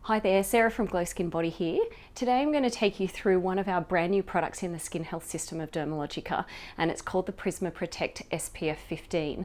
Hi there, Sarah from Glow Skin Body here. Today I'm going to take you through one of our brand new products in the skin health system of Dermalogica, and it's called the Prisma Protect SPF 15.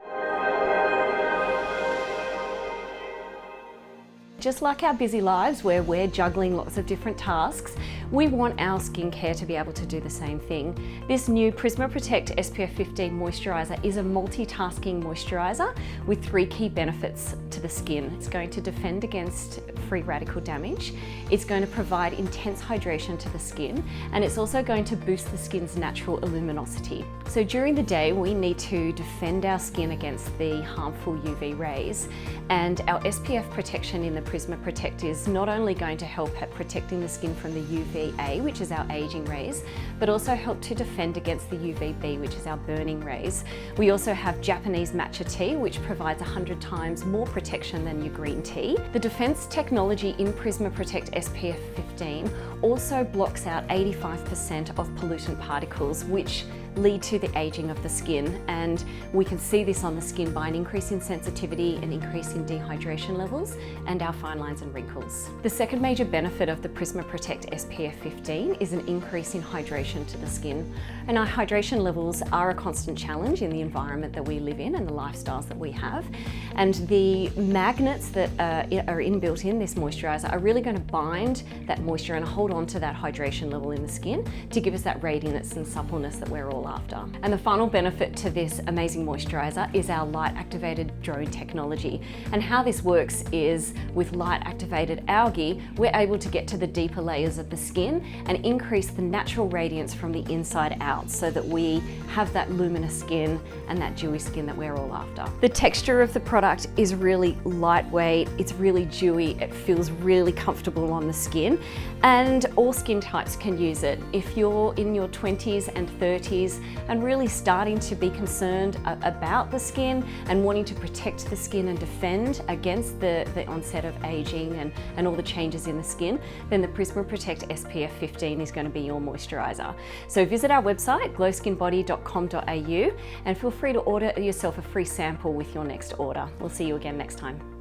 Just like our busy lives where we're juggling lots of different tasks, we want our skincare to be able to do the same thing. This new Prisma Protect SPF 15 moisturiser is a multitasking moisturiser with 3 key benefits to the skin. It's going to defend against free radical damage, it's going to provide intense hydration to the skin, and it's also going to boost the skin's natural luminosity. So during the day, we need to defend our skin against the harmful UV rays, and our SPF protection in the Prisma Protect is not only going to help at protecting the skin from the UVA, which is our aging rays, but also help to defend against the UVB, which is our burning rays. We also have Japanese matcha tea, which provides 100 times more protection than your green tea. The defense technology in Prisma Protect SPF 15 also blocks out 85% of pollutant particles, which lead to the aging of the skin, and we can see this on the skin by an increase in sensitivity, an increase in dehydration levels, and our fine lines and wrinkles. The second major benefit of the Prisma Protect SPF 15 is an increase in hydration to the skin. And our hydration levels are a constant challenge in the environment that we live in and the lifestyles that we have. And the magnets that are inbuilt in this moisturiser are really going to bind that moisture and hold on to that hydration level in the skin to give us that radiance and suppleness that we're all after. And the final benefit to this amazing moisturiser is our light activated drone technology. And how this works is with light activated algae, we're able to get to the deeper layers of the skin and increase the natural radiance from the inside out so that we have that luminous skin and that dewy skin that we're all after. The texture of the product is really lightweight, it's really dewy, it feels really comfortable on the skin, and all skin types can use it. If you're in your 20s and 30s and really starting to be concerned about the skin and wanting to protect the skin and defend against the onset of aging and all the changes in the skin, then the Prisma Protect SPF 15 is going to be your moisturiser. So visit our website, glowskinbody.com.au, and feel free to order yourself a free sample with your next order. We'll see you again next time.